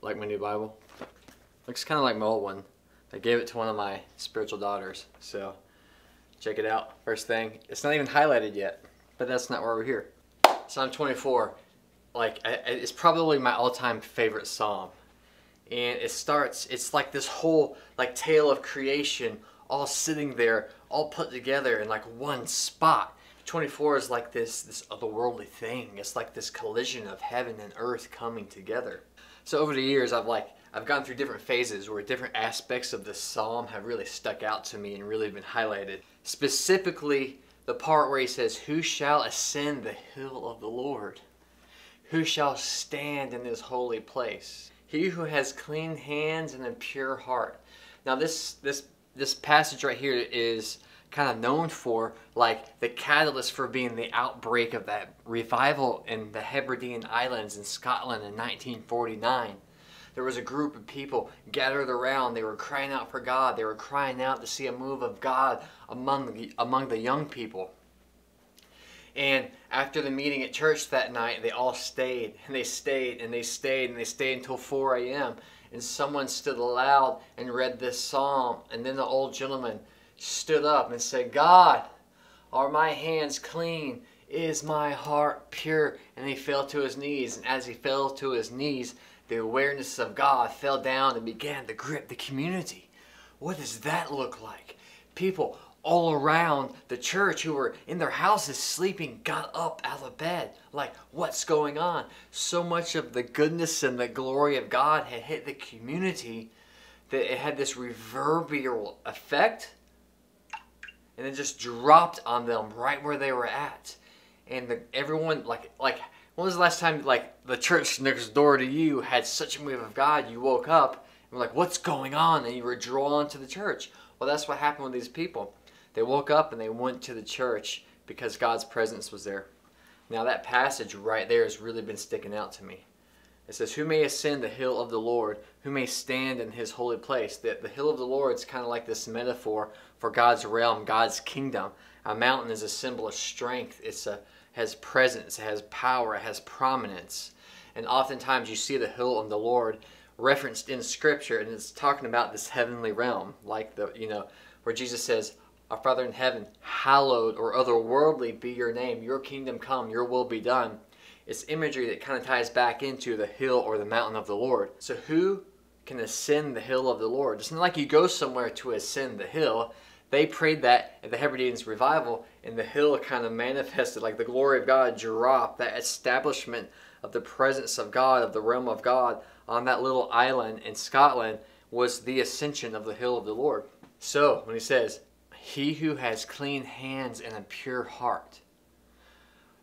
Like my new Bible. Looks kind of like my old one. I gave it to one of my spiritual daughters. So check it out. First thing, it's not even highlighted yet, but that's not why we're here. Psalm 24, like it's probably my all-time favorite psalm. And it starts, it's like this whole like tale of creation all sitting there, all put together in like one spot. 24 is like this otherworldly thing. It's like this collision of heaven and earth coming together. So over the years, I've gone through different phases where different aspects of this psalm have really stuck out to me and really been highlighted. Specifically, the part where he says, "Who shall ascend the hill of the Lord? Who shall stand in his holy place? He who has clean hands and a pure heart." Now this passage right here is kind of known for like the catalyst for being the outbreak of that revival in the Hebrides Islands in Scotland in 1949. There was a group of people gathered around. They were crying out for God. They were crying out to see a move of God among the young people. And after the meeting at church that night, they all stayed, and they stayed, and they stayed, and they stayed until 4 a.m. And someone stood aloud and read this psalm. And then the old gentleman stood up and said, "God, are my hands clean? Is my heart pure?" And he fell to his knees. And as he fell to his knees, the awareness of God fell down and began to grip the community. What does that look like? People all around the church who were in their houses sleeping got up out of bed. Like, what's going on? So much of the goodness and the glory of God had hit the community that it had this reverberal effect, and it just dropped on them right where they were at. And everyone, like when was the last time like the church next door to you had such a move of God? You woke up and were like, "What's going on?" And you were drawn to the church. Well, that's what happened with these people. They woke up and they went to the church because God's presence was there. Now that passage right there has really been sticking out to me. It says, "Who may ascend the hill of the Lord? Who may stand in his holy place?" The hill of the Lord is kind of like this metaphor for God's realm, God's kingdom. A mountain is a symbol of strength. It has presence, it has power, it has prominence. And oftentimes you see the hill of the Lord referenced in Scripture, and it's talking about this heavenly realm, like where Jesus says, "Our Father in heaven, hallowed," or otherworldly, "be your name. Your kingdom come, your will be done." It's imagery that kind of ties back into the hill or the mountain of the Lord. So who can ascend the hill of the Lord? It's not like you go somewhere to ascend the hill. They prayed that at the Hebrides Revival, and the hill kind of manifested, like the glory of God dropped, that establishment of the presence of God, of the realm of God on that little island in Scotland was the ascension of the hill of the Lord. So when he says, "He who has clean hands and a pure heart,"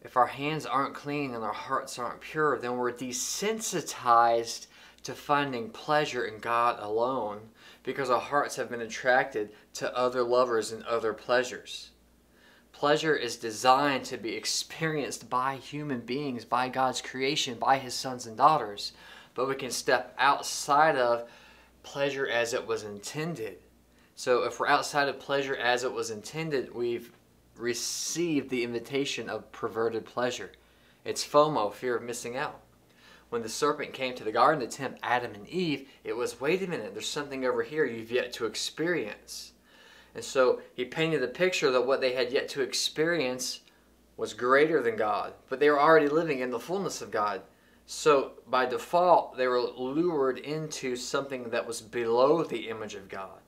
if our hands aren't clean and our hearts aren't pure, then we're desensitized to finding pleasure in God alone because our hearts have been attracted to other lovers and other pleasures. Pleasure is designed to be experienced by human beings, by God's creation, by His sons and daughters. But we can step outside of pleasure as it was intended. So if we're outside of pleasure as it was intended, we've received the invitation of perverted pleasure. It's FOMO, fear of missing out. When the serpent came to the garden to tempt Adam and Eve, it was, wait a minute, there's something over here you've yet to experience. And so he painted a picture that what they had yet to experience was greater than God, but they were already living in the fullness of God. So by default, they were lured into something that was below the image of God.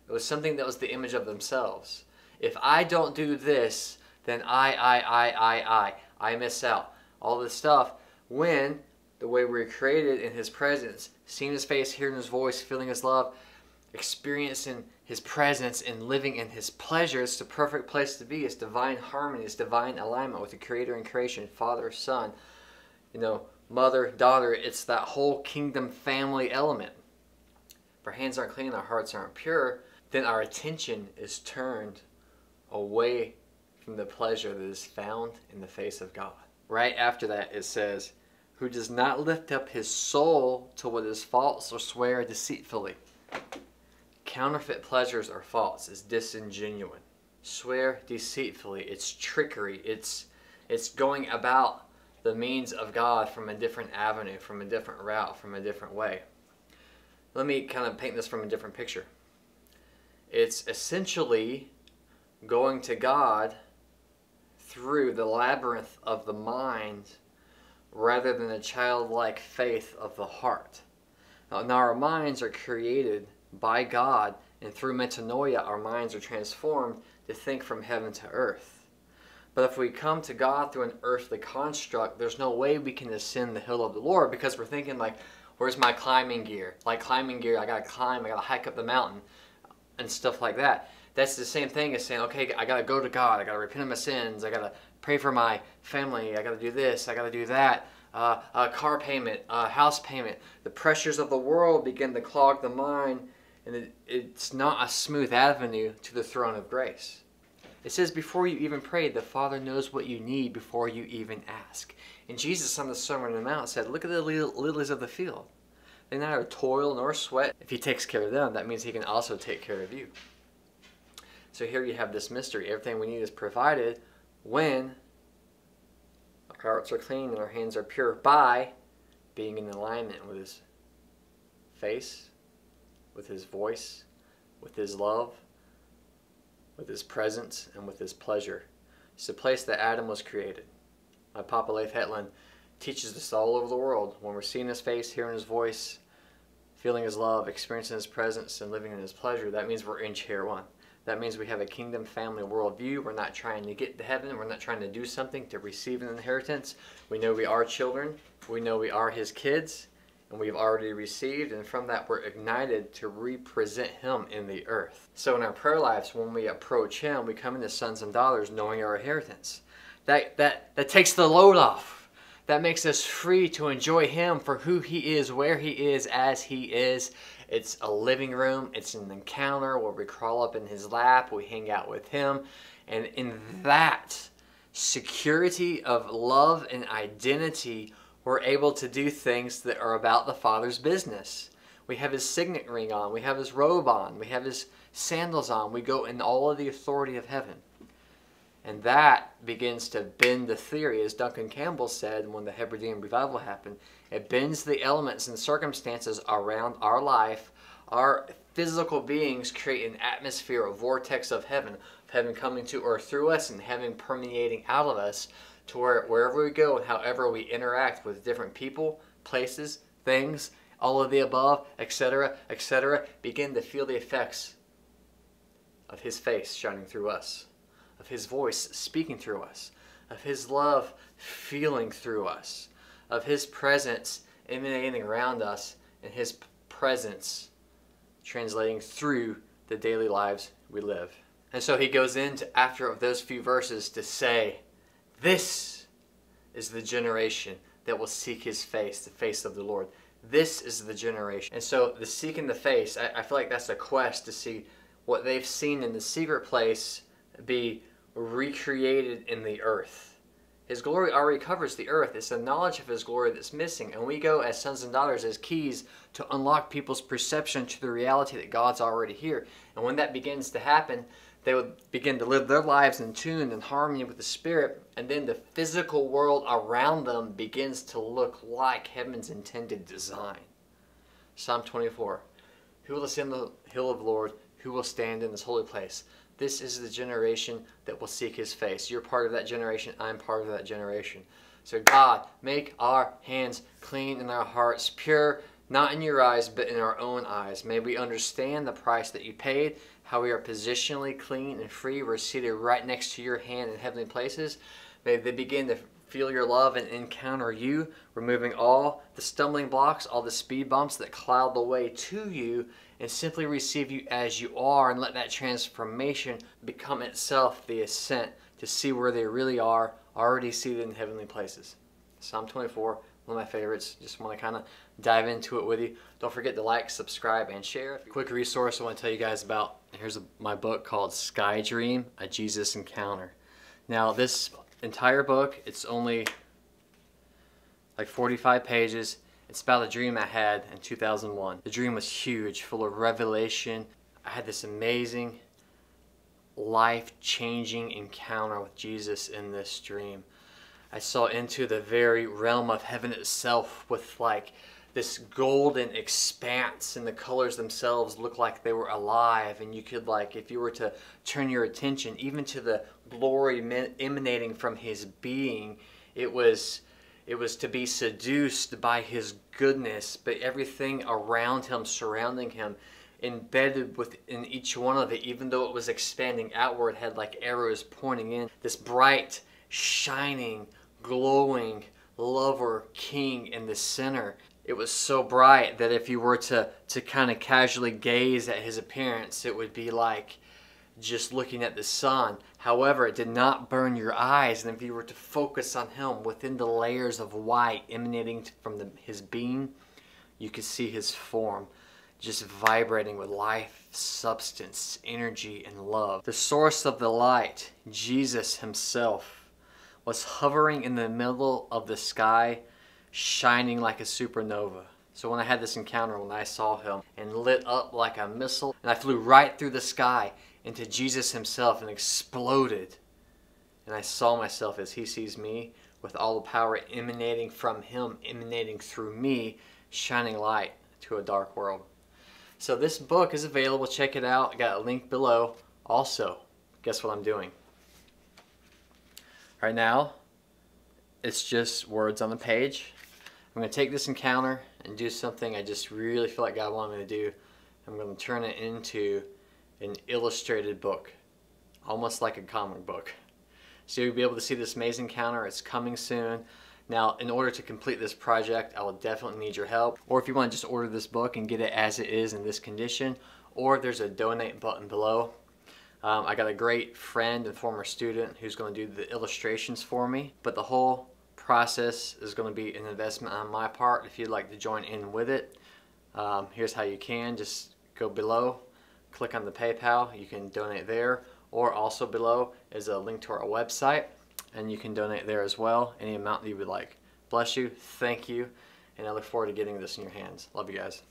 It was something that was the image of themselves. If I don't do this, then I miss out. All this stuff, when the way we were created in His presence, seeing His face, hearing His voice, feeling His love, experiencing His presence and living in His pleasure, it's the perfect place to be. It's divine harmony, it's divine alignment with the Creator and creation, Father, Son, mother, daughter. It's that whole kingdom family element. If our hands aren't clean, our hearts aren't pure, then our attention is turned away from the pleasure that is found in the face of God. Right after that it says, "Who does not lift up his soul to what is false or swear deceitfully." Counterfeit pleasures are false. It's disingenuine. Swear deceitfully. It's trickery. It's going about the means of God from a different avenue, from a different route, from a different way. Let me kind of paint this from a different picture. It's essentially going to God through the labyrinth of the mind rather than the childlike faith of the heart. Now our minds are created by God, and through metanoia our minds are transformed to think from heaven to earth. But if we come to God through an earthly construct, there's no way we can ascend the hill of the Lord, because we're thinking like, where's my climbing gear? Like climbing gear, I gotta climb, I gotta hike up the mountain and stuff like that. That's the same thing as saying, okay, I gotta go to God, I gotta repent of my sins, I gotta pray for my family, I gotta do this, I gotta do that. Car payment, house payment. The pressures of the world begin to clog the mind, and it's not a smooth avenue to the throne of grace. It says before you even pray, the Father knows what you need before you even ask. And Jesus on the Sermon on the Mount said, look at the lilies of the field. They neither toil nor sweat. If he takes care of them, that means he can also take care of you. So here you have this mystery. Everything we need is provided when our hearts are clean and our hands are pure, by being in alignment with his face, with his voice, with his love, with his presence, and with his pleasure. It's the place that Adam was created. My Papa Leif Hetland teaches this all over the world. When we're seeing his face, hearing his voice, feeling his love, experiencing his presence, and living in his pleasure, that means we're in chair one. That means we have a kingdom family worldview. We're not trying to get to heaven. We're not trying to do something to receive an inheritance. We know we are children. We know we are his kids. And we've already received. And from that, we're ignited to represent him in the earth. So in our prayer lives, when we approach him, we come into sons and daughters knowing our inheritance. That takes the load off. That makes us free to enjoy him for who he is, where he is, as he is. It's a living room. It's an encounter where we crawl up in his lap. We hang out with him. And in that security of love and identity, we're able to do things that are about the Father's business. We have his signet ring on. We have his robe on. We have his sandals on. We go in all of the authority of heaven. And that begins to bend the theory, as Duncan Campbell said when the Hebrides Revival happened. It bends the elements and circumstances around our life. Our physical beings create an atmosphere, a vortex of heaven coming to earth through us and heaven permeating out of us, to where wherever we go and however we interact with different people, places, things, all of the above, etc., begin to feel the effects of his face shining through us, of his voice speaking through us, of his love feeling through us, of his presence emanating around us, and his presence translating through the daily lives we live. And so he goes into, after those few verses, to say, this is the generation that will seek his face, the face of the Lord. This is the generation. And so the seeking the face, I feel like that's a quest to see what they've seen in the secret place be recreated in the earth. His glory already covers the earth. It's the knowledge of his glory that's missing. And we go as sons and daughters as keys to unlock people's perception to the reality that God's already here. And when that begins to happen, they would begin to live their lives in tune and harmony with the Spirit, and then the physical world around them begins to look like heaven's intended design. Psalm 24. Who will ascend the hill of the Lord? Who will stand in this holy place? This is the generation that will seek his face. You're part of that generation. I'm part of that generation. So God, make our hands clean and our hearts pure, not in your eyes, but in our own eyes. May we understand the price that you paid, how we are positionally clean and free. We're seated right next to your hand in heavenly places. May they begin to feel your love and encounter you, removing all the stumbling blocks, all the speed bumps that cloud the way to you, and simply receive you as you are, and let that transformation become itself the ascent to see where they really are, already seated in heavenly places. Psalm 24, one of my favorites. Just want to kind of dive into it with you. Don't forget to like, subscribe, and share. Quick resource I want to tell you guys about. Here's my book called Sky Dream, A Jesus Encounter. Now this entire book, it's only like 45 pages. It's about a dream I had in 2001. The dream was huge, full of revelation. I had this amazing, life-changing encounter with Jesus in this dream. I saw into the very realm of heaven itself with like this golden expanse, and the colors themselves looked like they were alive, and you could, like, if you were to turn your attention even to the glory emanating from his being, it was to be seduced by his goodness, but everything around him, surrounding him, embedded within each one of it, even though it was expanding outward, had like arrows pointing in. This bright, shining, glowing lover king in the center. It was so bright that if you were to kind of casually gaze at his appearance, it would be like just looking at the sun. However, it did not burn your eyes, and if you were to focus on him within the layers of white emanating from his being, you could see his form just vibrating with life, substance, energy, and love. The source of the light, Jesus himself, was hovering in the middle of the sky, shining like a supernova. So when I had this encounter, when I saw him and lit up like a missile, and I flew right through the sky into Jesus himself and exploded. And I saw myself as he sees me, with all the power emanating from him, emanating through me, shining light to a dark world. So this book is available. Check it out. I got a link below. Also, guess what I'm doing? Right now, it's just words on the page. I'm going to take this encounter and do something I just really feel like God wanted me to do. I'm going to turn it into an illustrated book, almost like a comic book. So you'll be able to see this amazing encounter. It's coming soon. Now, in order to complete this project, I will definitely need your help. Or if you want to just order this book and get it as it is in this condition, or there's a donate button below. I got a great friend and former student who's going to do the illustrations for me, but the whole process is going to be an investment on my part. If you'd like to join in with it, here's how you can. Just go below, click on the PayPal, you can donate there, or also below is a link to our website, and you can donate there as well, any amount that you would like. Bless you, thank you, and I look forward to getting this in your hands. Love you guys.